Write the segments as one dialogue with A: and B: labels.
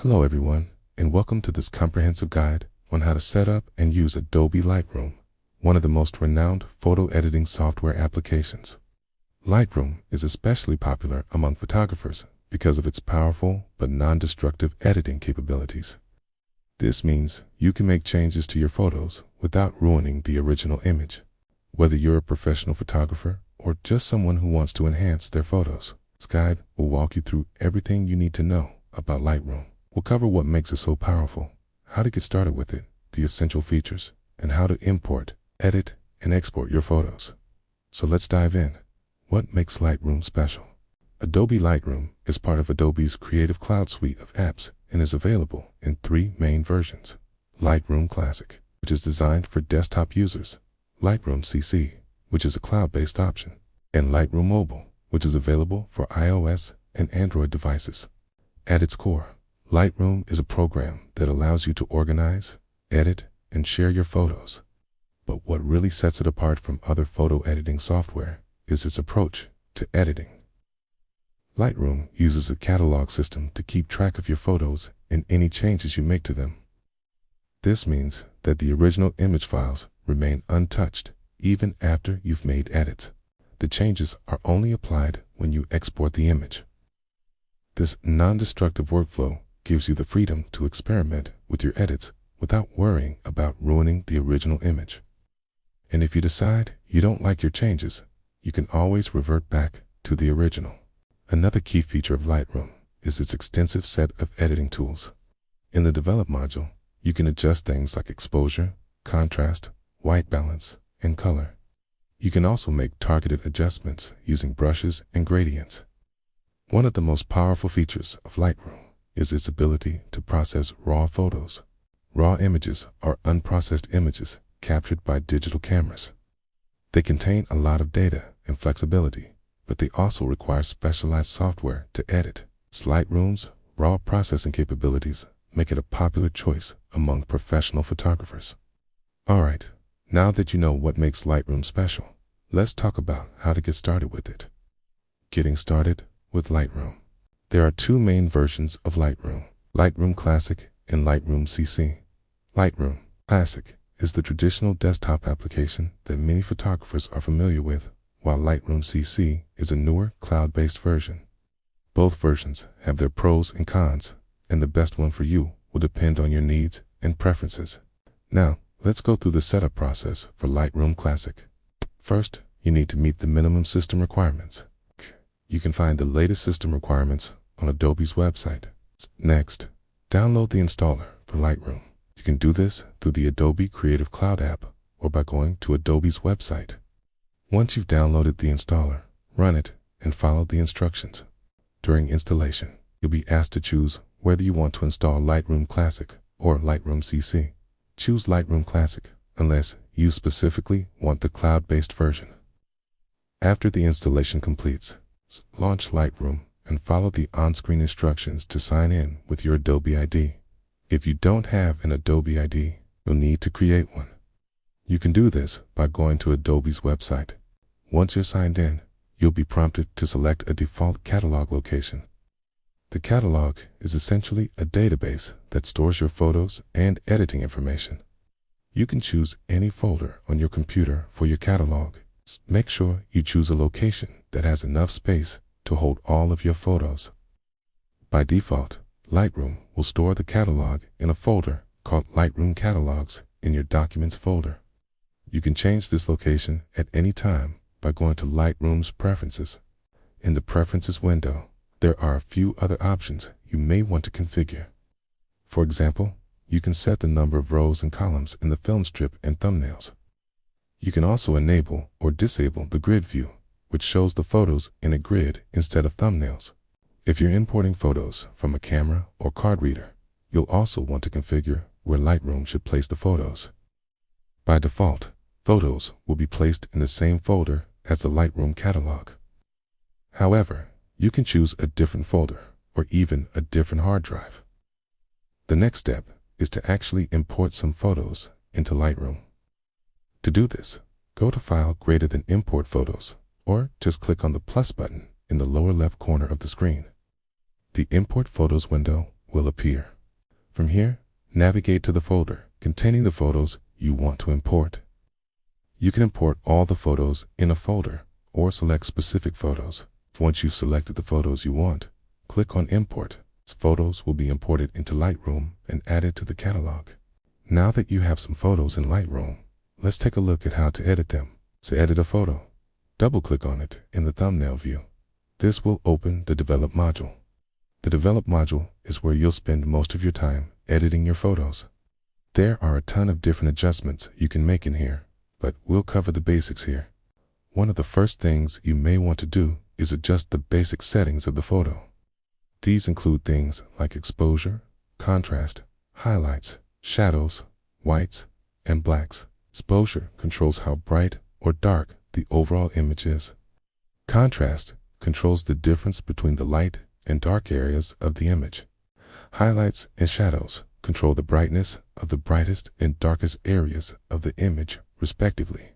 A: Hello everyone, and welcome to this comprehensive guide on how to set up and use Adobe Lightroom, one of the most renowned photo editing software applications. Lightroom is especially popular among photographers because of its powerful but non-destructive editing capabilities. This means you can make changes to your photos without ruining the original image. Whether you're a professional photographer or just someone who wants to enhance their photos, this guide will walk you through everything you need to know about Lightroom. We'll cover what makes it so powerful, how to get started with it, the essential features, and how to import, edit, and export your photos. So let's dive in. What makes Lightroom special? Adobe Lightroom is part of Adobe's Creative Cloud suite of apps and is available in three main versions. Lightroom Classic, which is designed for desktop users, Lightroom CC, which is a cloud-based option, and Lightroom Mobile, which is available for iOS and Android devices. At its core, Lightroom is a program that allows you to organize, edit, and share your photos. But what really sets it apart from other photo editing software is its approach to editing. Lightroom uses a catalog system to keep track of your photos and any changes you make to them. This means that the original image files remain untouched even after you've made edits. The changes are only applied when you export the image. This non-destructive workflow gives you the freedom to experiment with your edits without worrying about ruining the original image. And if you decide you don't like your changes, you can always revert back to the original. Another key feature of Lightroom is its extensive set of editing tools. In the Develop module, you can adjust things like exposure, contrast, white balance, and color. You can also make targeted adjustments using brushes and gradients. One of the most powerful features of Lightroom is its ability to process raw photos. Raw images are unprocessed images captured by digital cameras. They contain a lot of data and flexibility, but they also require specialized software to edit. Lightroom's raw processing capabilities make it a popular choice among professional photographers. Alright, now that you know what makes Lightroom special, let's talk about how to get started with it. Getting started with Lightroom. There are two main versions of Lightroom, Lightroom Classic and Lightroom CC. Lightroom Classic is the traditional desktop application that many photographers are familiar with, while Lightroom CC is a newer cloud-based version. Both versions have their pros and cons, and the best one for you will depend on your needs and preferences. Now, let's go through the setup process for Lightroom Classic. First, you need to meet the minimum system requirements. You can find the latest system requirements on Adobe's website. Next, download the installer for Lightroom. You can do this through the Adobe Creative Cloud app or by going to Adobe's website. Once you've downloaded the installer, run it and follow the instructions. During installation, you'll be asked to choose whether you want to install Lightroom Classic or Lightroom CC. Choose Lightroom Classic unless you specifically want the cloud-based version. After the installation completes, launch Lightroom and follow the on-screen instructions to sign in with your Adobe ID. If you don't have an Adobe ID, you'll need to create one. You can do this by going to Adobe's website. Once you're signed in, you'll be prompted to select a default catalog location. The catalog is essentially a database that stores your photos and editing information. You can choose any folder on your computer for your catalog. Make sure you choose a location that has enough space to hold all of your photos. By default, Lightroom will store the catalog in a folder called Lightroom Catalogs in your Documents folder. You can change this location at any time by going to Lightroom's Preferences. In the Preferences window, there are a few other options you may want to configure. For example, you can set the number of rows and columns in the film strip and thumbnails. You can also enable or disable the grid view, which shows the photos in a grid instead of thumbnails. If you're importing photos from a camera or card reader, you'll also want to configure where Lightroom should place the photos. By default, photos will be placed in the same folder as the Lightroom catalog. However, you can choose a different folder or even a different hard drive. The next step is to actually import some photos into Lightroom. To do this, go to File greater than Import Photos, or just click on the plus button in the lower left corner of the screen. The Import Photos window will appear. From here, navigate to the folder containing the photos you want to import. You can import all the photos in a folder or select specific photos. Once you've selected the photos you want, click on Import. Photos will be imported into Lightroom and added to the catalog. Now that you have some photos in Lightroom, let's take a look at how to edit them. To edit a photo, double-click on it in the thumbnail view. This will open the Develop module. The Develop module is where you'll spend most of your time editing your photos. There are a ton of different adjustments you can make in here, but we'll cover the basics here. One of the first things you may want to do is adjust the basic settings of the photo. These include things like exposure, contrast, highlights, shadows, whites, and blacks. Exposure controls how bright or dark the overall image is. Contrast controls the difference between the light and dark areas of the image. Highlights and shadows control the brightness of the brightest and darkest areas of the image, respectively.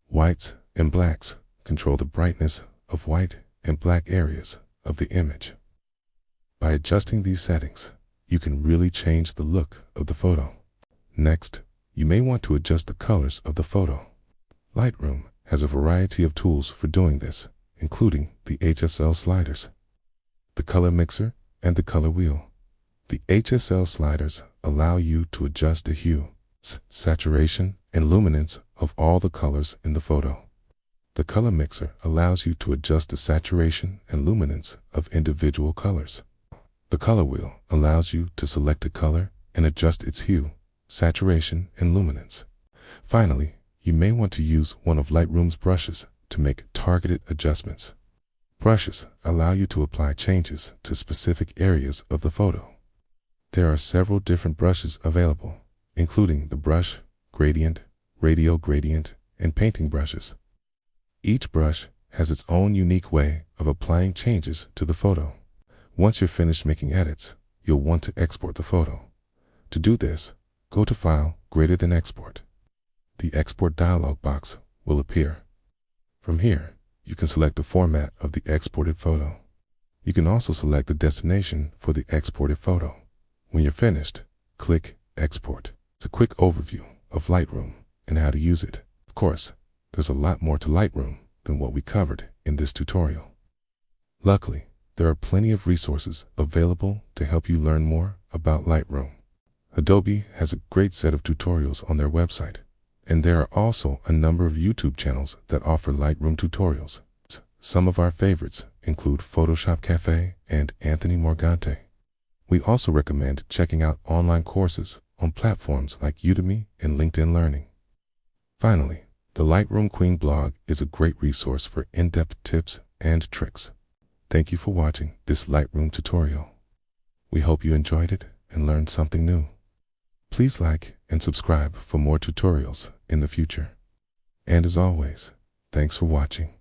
A: Whites and blacks control the brightness of white and black areas of the image. By adjusting these settings, you can really change the look of the photo. Next, you may want to adjust the colors of the photo. Lightroom has a variety of tools for doing this, including the HSL sliders, the color mixer, and the color wheel. The HSL sliders allow you to adjust the hue, saturation, and luminance of all the colors in the photo. The color mixer allows you to adjust the saturation and luminance of individual colors. The color wheel allows you to select a color and adjust its hue, saturation, and luminance. Finally, you may want to use one of Lightroom's brushes to make targeted adjustments. Brushes allow you to apply changes to specific areas of the photo. There are several different brushes available, including the brush, gradient, radial gradient, and painting brushes. Each brush has its own unique way of applying changes to the photo. Once you're finished making edits, you'll want to export the photo. To do this, go to File, Greater than Export. The Export dialog box will appear. From here, you can select the format of the exported photo. You can also select the destination for the exported photo. When you're finished, click Export. It's a quick overview of Lightroom and how to use it. Of course, there's a lot more to Lightroom than what we covered in this tutorial. Luckily, there are plenty of resources available to help you learn more about Lightroom. Adobe has a great set of tutorials on their website, and there are also a number of YouTube channels that offer Lightroom tutorials. Some of our favorites include Photoshop Cafe and Anthony Morgante. We also recommend checking out online courses on platforms like Udemy and LinkedIn Learning. Finally, the Lightroom Queen blog is a great resource for in-depth tips and tricks. Thank you for watching this Lightroom tutorial. We hope you enjoyed it and learned something new. Please like and subscribe for more tutorials in the future. And as always, thanks for watching.